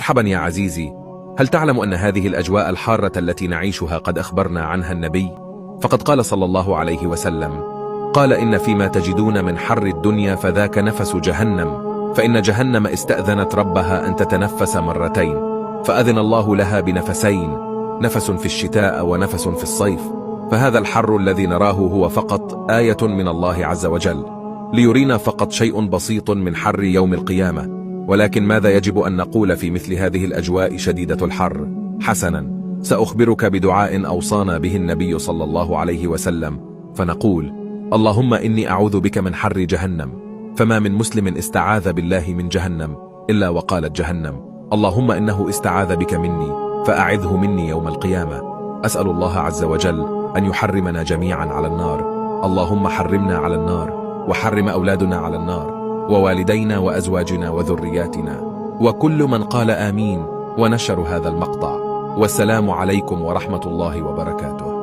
مرحبا يا عزيزي، هل تعلم أن هذه الأجواء الحارة التي نعيشها قد أخبرنا عنها النبي؟ فقد قال صلى الله عليه وسلم: قال إن فيما تجدون من حر الدنيا فذاك نفس جهنم، فإن جهنم استأذنت ربها أن تتنفس مرتين، فأذن الله لها بنفسين، نفس في الشتاء ونفس في الصيف. فهذا الحر الذي نراه هو فقط آية من الله عز وجل ليرينا فقط شيء بسيط من حر يوم القيامة. ولكن ماذا يجب أن نقول في مثل هذه الأجواء شديدة الحر؟ حسنا، سأخبرك بدعاء أوصانا به النبي صلى الله عليه وسلم، فنقول: اللهم إني أعوذ بك من حر جهنم، فما من مسلم استعاذ بالله من جهنم إلا وقالت جهنم: اللهم إنه استعاذ بك مني فأعذه مني يوم القيامة. أسأل الله عز وجل أن يحرمنا جميعا على النار. اللهم حرمنا على النار، وحرم أولادنا على النار، ووالدينا وأزواجنا وذرياتنا، وكل من قال آمين ونشر هذا المقطع. والسلام عليكم ورحمة الله وبركاته.